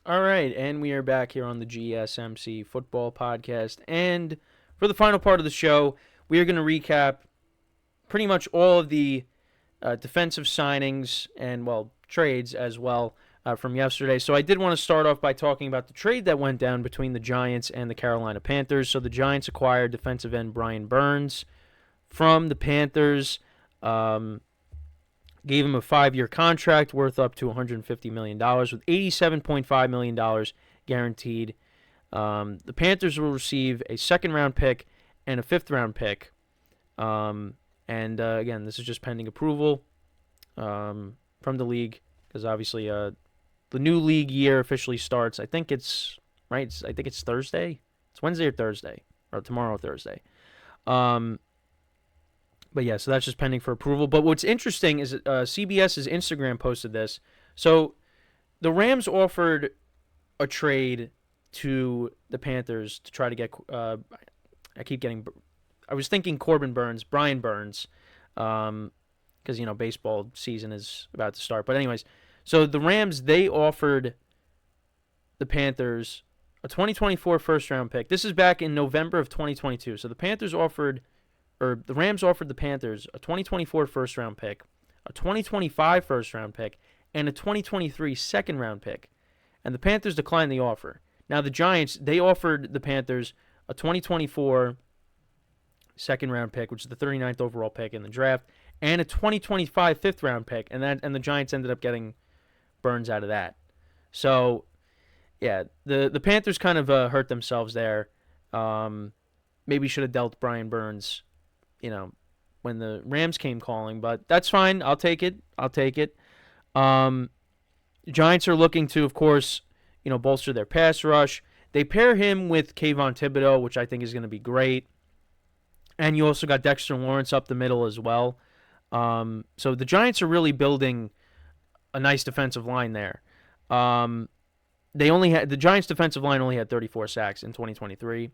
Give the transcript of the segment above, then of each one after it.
All right, and we are back here on the GSMC Football Podcast. And for the final part of the show, we are going to recap pretty much all of the defensive signings and, trades as well from yesterday. So I did want to start off by talking about the trade that went down between the Giants and the Carolina Panthers. So the Giants acquired defensive end Brian Burns from the Panthers. Gave him a 5-year contract worth up to $150 million with $87.5 million guaranteed. The Panthers will receive a second-round pick and a fifth-round pick. Again, this is just pending approval from the league because obviously the new league year officially starts. I think it's Thursday. It's Wednesday or Thursday, or tomorrow Thursday. But yeah, so that's just pending for approval. But what's interesting is CBS's Instagram posted this. So the Rams offered a trade to the Panthers to try to get. I was thinking Brian Burns, because baseball season is about to start. But anyways, so the Rams, they offered the Panthers a 2024 first round pick. This is back in November of 2022. So the Rams offered the Panthers a 2024 first round pick, a 2025 first round pick, and a 2023 second round pick. And the Panthers declined the offer. Now the Giants, they offered the Panthers a 2024 second round pick, which is the 39th overall pick in the draft, and a 2025 fifth round pick, and the Giants ended up getting Burns out of that. So yeah, the Panthers kind of hurt themselves there. Maybe should have dealt Brian Burns, when the Rams came calling, but that's fine. I'll take it. The Giants are looking to, of course, bolster their pass rush. They pair him with Kayvon Thibodeau, which I think is going to be great. And you also got Dexter Lawrence up the middle as well. So the Giants are really building a nice defensive line there. The Giants' defensive line only had 34 sacks in 2023.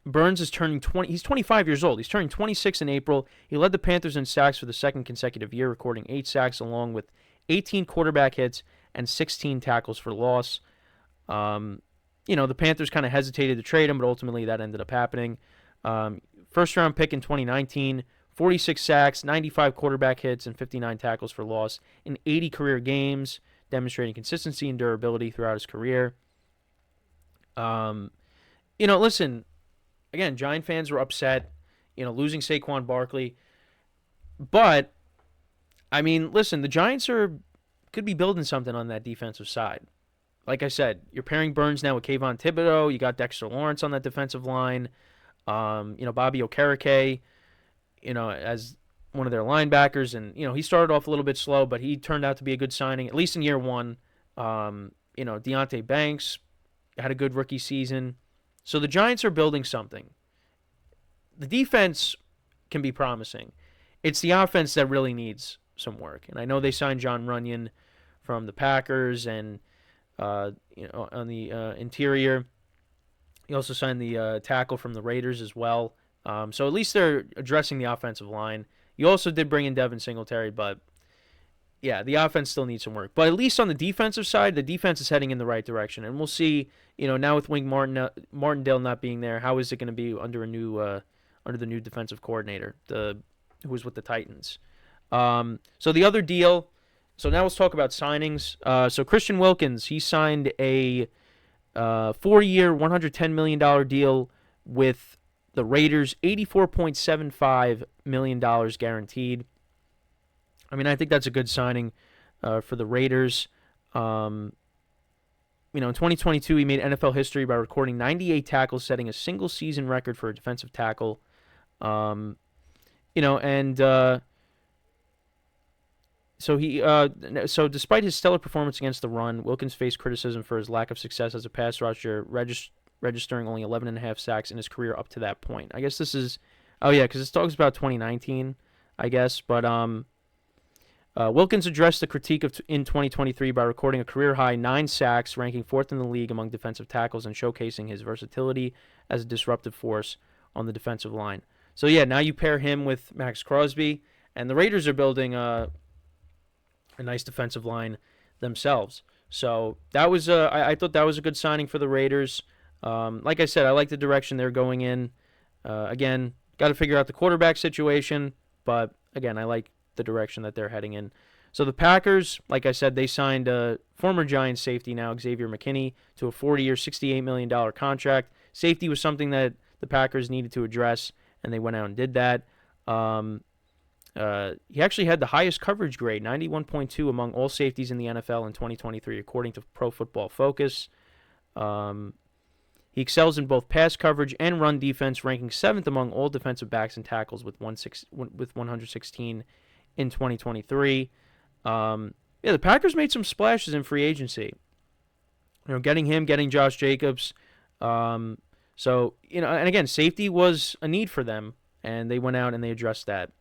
Burns is turning 20. He's 25 years old. He's turning 26 in April. He led the Panthers in sacks for the second consecutive year, recording 8 sacks along with 18 quarterback hits and 16 tackles for loss. The Panthers kind of hesitated to trade him, but ultimately that ended up happening. First-round pick in 2019, 46 sacks, 95 quarterback hits, and 59 tackles for loss in 80 career games, demonstrating consistency and durability throughout his career. Listen, again, Giant fans were upset, losing Saquon Barkley. But, listen, the Giants could be building something on that defensive side. Like I said, you're pairing Burns now with Kayvon Thibodeau. You got Dexter Lawrence on that defensive line. Bobby Okereke, as one of their linebackers. And, he started off a little bit slow, but he turned out to be a good signing, at least in year one. Deonte Banks had a good rookie season. So the Giants are building something. The defense can be promising. It's the offense that really needs some work. And I know they signed John Runyon from the Packers and, on the interior. He also signed the tackle from the Raiders as well. So at least they're addressing the offensive line. You also did bring in Devin Singletary, but yeah, the offense still needs some work. But at least on the defensive side, the defense is heading in the right direction. And we'll see, now with Wink Martindale not being there, how is it going to be under the new defensive coordinator, who was with the Titans. So the other deal, so now let's talk about signings. So Christian Wilkins, he signed a 4-year, $110 million deal with the Raiders, $84.75 million guaranteed. I think that's a good signing for the Raiders. In 2022, he made NFL history by recording 98 tackles, setting a single-season record for a defensive tackle. So despite his stellar performance against the run, Wilkins faced criticism for his lack of success as a pass rusher, registering only 11.5 sacks in his career up to that point. I guess this is, because this talks about 2019, I guess, but Wilkins addressed the critique in 2023 by recording a career-high 9 sacks, ranking 4th in the league among defensive tackles and showcasing his versatility as a disruptive force on the defensive line. So, yeah, now you pair him with Max Crosby, and the Raiders are building a nice defensive line themselves. So that was I thought that was a good signing for the Raiders. Like I said, I like the direction they're going in. Again, got to figure out the quarterback situation, but again, I like the direction that they're heading in. So the Packers, like I said, they signed a former Giants safety, now Xavier McKinney, to a 40-year, $68 million contract. Safety was something that the Packers needed to address, and they went out and did that. He actually had the highest coverage grade, 91.2 among all safeties in the NFL in 2023, according to Pro Football Focus. He excels in both pass coverage and run defense, ranking 7th among all defensive backs and tackles with 116 in 2023. The Packers made some splashes in free agency. Getting Josh Jacobs. And again, safety was a need for them, and they went out and they addressed that.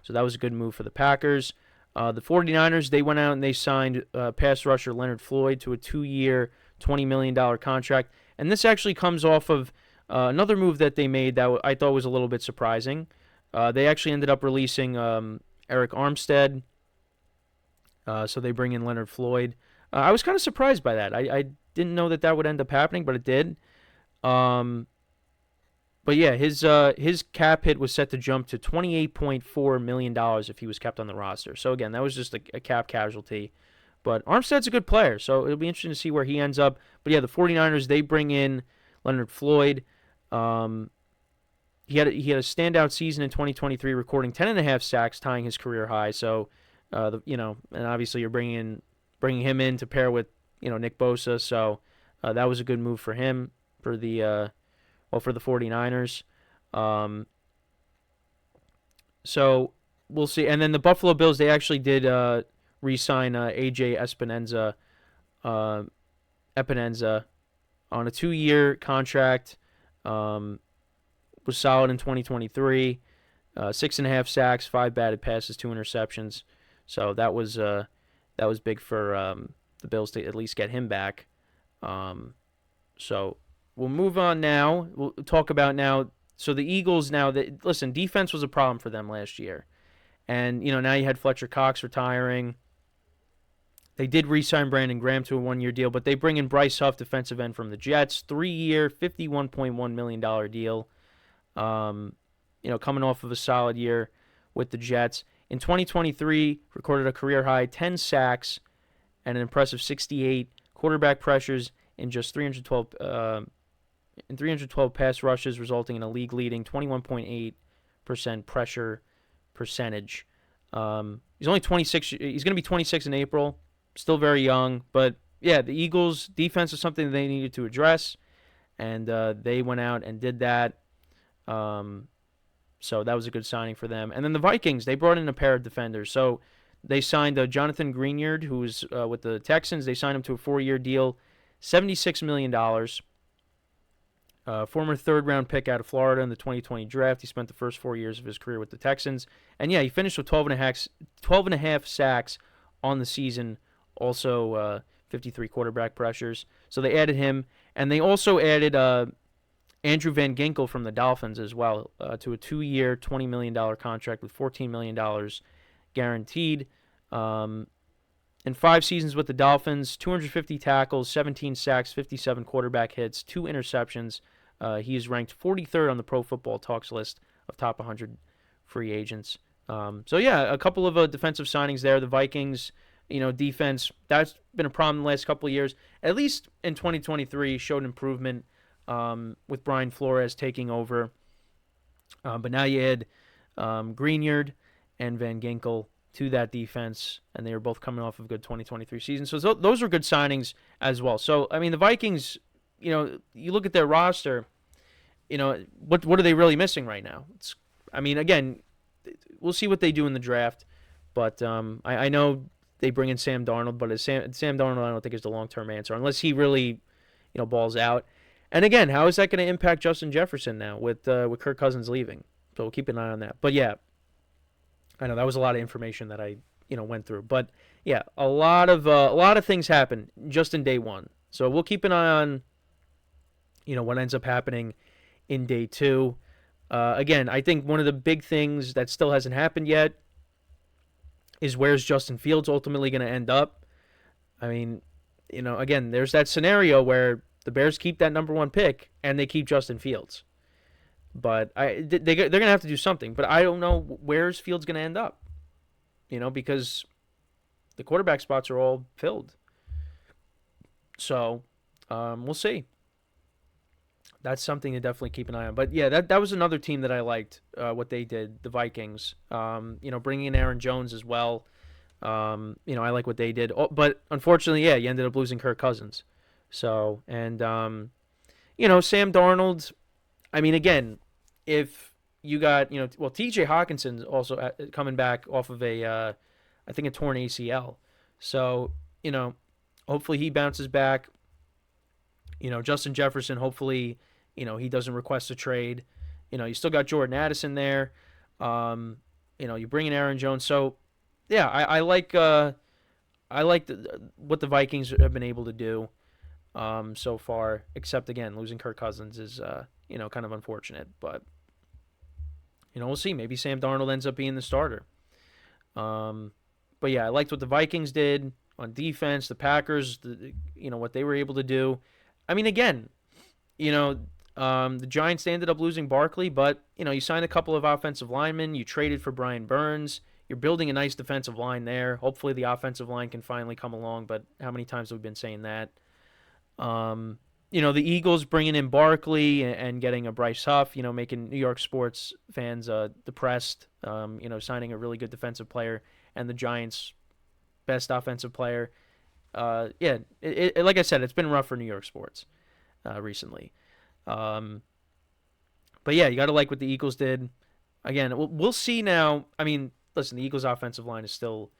So that was a good move for the Packers. The 49ers, they went out and they signed pass rusher Leonard Floyd to a 2-year, $20 million contract. And this actually comes off of another move that they made that I thought was a little bit surprising. They actually ended up releasing Eric Armstead. So they bring in Leonard Floyd. I was kind of surprised by that. I didn't know that would end up happening, but it did. But yeah, his cap hit was set to jump to $28.4 million if he was kept on the roster. So again, that was just a cap casualty. But Armstead's a good player, so it'll be interesting to see where he ends up. But yeah, the 49ers, they bring in Leonard Floyd. He had a standout season in 2023, recording 10.5 sacks, tying his career high. So, and obviously you're bringing him in to pair with Nick Bosa. So that was a good move for him for the 49ers. So we'll see. And then the Buffalo Bills, they actually did re-sign AJ Epinenza on a 2-year contract. Was solid in 2023. 6.5 sacks, 5 batted passes, 2 interceptions. So that was big for the Bills to at least get him back. So we'll move on now. We'll talk about now. So the Eagles now, listen, defense was a problem for them last year. And, now you had Fletcher Cox retiring. They did re-sign Brandon Graham to a 1-year deal, but they bring in Bryce Huff, defensive end from the Jets, 3-year, $51.1 million deal. Coming off of a solid year with the Jets. In 2023, recorded a career-high 10 sacks and an impressive 68 quarterback pressures in just 312 pass rushes, resulting in a league-leading 21.8% pressure percentage. He's only 26. He's going to be 26 in April. Still very young, but yeah, the Eagles' defense is something they needed to address, and they went out and did that. So that was a good signing for them. And then the Vikings, they brought in a pair of defenders. So they signed Jonathan Greenard, who was with the Texans. They signed him to a 4-year deal, $76 million. Former third-round pick out of Florida in the 2020 draft. He spent the first 4 years of his career with the Texans. And yeah, he finished with 12.5 sacks on the season. Also 53 quarterback pressures. So they added him. And they also added Andrew Van Ginkel from the Dolphins as well to a 2-year, $20 million contract with $14 million guaranteed. In 5 seasons with the Dolphins, 250 tackles, 17 sacks, 57 quarterback hits, 2 interceptions. He is ranked 43rd on the Pro Football Talks list of top 100 free agents. So yeah, a couple of defensive signings there. The Vikings, defense, that's been a problem the last couple of years. At least in 2023, showed improvement with Brian Flores taking over. But now you add Greenard and Van Ginkel to that defense, and they were both coming off of a good 2023 season. So those were good signings as well. So, I mean, the Vikings, you look at their roster, what are they really missing right now? Again, we'll see what they do in the draft, but I know they bring in Sam Darnold, but Sam Darnold I don't think is the long-term answer, unless he really, balls out. And again, how is that going to impact Justin Jefferson now with Kirk Cousins leaving? So we'll keep an eye on that. But yeah, I know that was a lot of information that I went through, but yeah, a lot of things happen just in day one. So we'll keep an eye on what ends up happening in day 2. Again, I think one of the big things that still hasn't happened yet is where's Justin Fields ultimately going to end up. I mean, again, there's that scenario where the Bears keep that number 1 pick and they keep Justin Fields. But they're going to have to do something. But I don't know where's Fields going to end up, because the quarterback spots are all filled. So we'll see. That's something to definitely keep an eye on. But yeah, that was another team that I liked, what they did, the Vikings. Bringing in Aaron Jones as well. I like what they did. Oh, but unfortunately, yeah, you ended up losing Kirk Cousins. So, and, Sam Darnold, I mean, again, if you got, TJ Hawkinson's also coming back off of I think a torn ACL. So, hopefully he bounces back. Justin Jefferson, hopefully, he doesn't request a trade. You still got Jordan Addison there. You bring in Aaron Jones. So, yeah, I like what the Vikings have been able to do so far. Except again, losing Kirk Cousins is kind of unfortunate. But we'll see. Maybe Sam Darnold ends up being the starter. But yeah, I liked what the Vikings did on defense. The Packers, what they were able to do. I mean, again, the Giants ended up losing Barkley, but you signed a couple of offensive linemen. You traded for Brian Burns. You're building a nice defensive line there. Hopefully the offensive line can finally come along, but how many times have we been saying that? The Eagles bringing in Barkley and getting a Bryce Huff, making New York sports fans depressed, signing a really good defensive player, and the Giants' best offensive player. Like I said, it's been rough for New York sports recently. But yeah, you got to like what the Eagles did. Again, we'll see now. I mean, listen, the Eagles' offensive line is still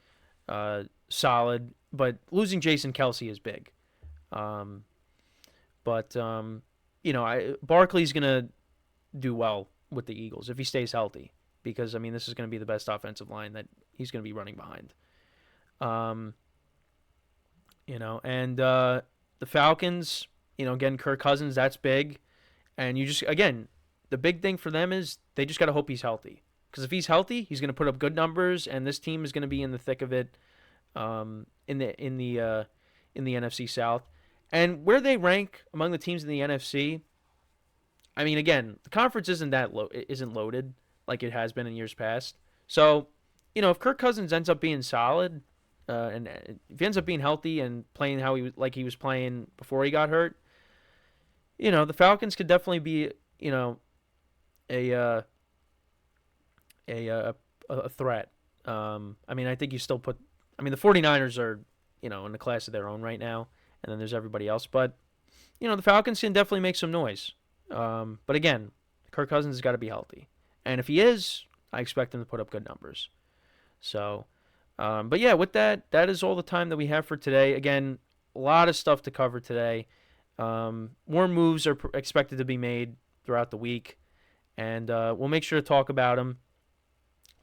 solid, but losing Jason Kelce is big. Barkley's going to do well with the Eagles if he stays healthy, because, I mean, this is going to be the best offensive line that he's going to be running behind. The Falcons, again, Kirk Cousins, that's big. And the big thing for them is they just got to hope he's healthy. Because if he's healthy, he's going to put up good numbers, and this team is going to be in the thick of it in the NFC South. And where they rank among the teams in the NFC, I mean, again, the conference isn't loaded like it has been in years past. So, if Kirk Cousins ends up being solid, and if he ends up being healthy and playing how he was playing before he got hurt, the Falcons could definitely be, a threat. I mean, I think you still the 49ers are, in a class of their own right now, and then there's everybody else. But, the Falcons can definitely make some noise. But again, Kirk Cousins has got to be healthy. And if he is, I expect him to put up good numbers. So, but yeah, with that is all the time that we have for today. Again, a lot of stuff to cover today. More moves are expected to be made throughout the week, and we'll make sure to talk about them.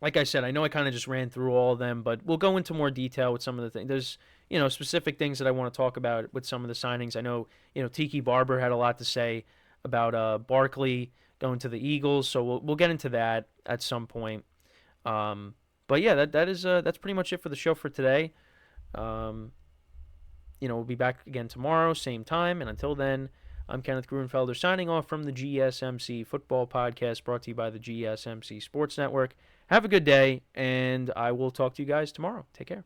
Like I said, I know I kind of just ran through all of them, but we'll go into more detail with some of the things. There's, specific things that I want to talk about with some of the signings. I know, Tiki Barber had a lot to say about Barkley going to the Eagles, so we'll get into that at some point. But yeah, that's pretty much it for the show for today. We'll be back again tomorrow, same time, and until then, I'm Kenneth Gruenfelder signing off from the GSMC Football Podcast, brought to you by the GSMC Sports Network. Have a good day, and I will talk to you guys tomorrow. Take care.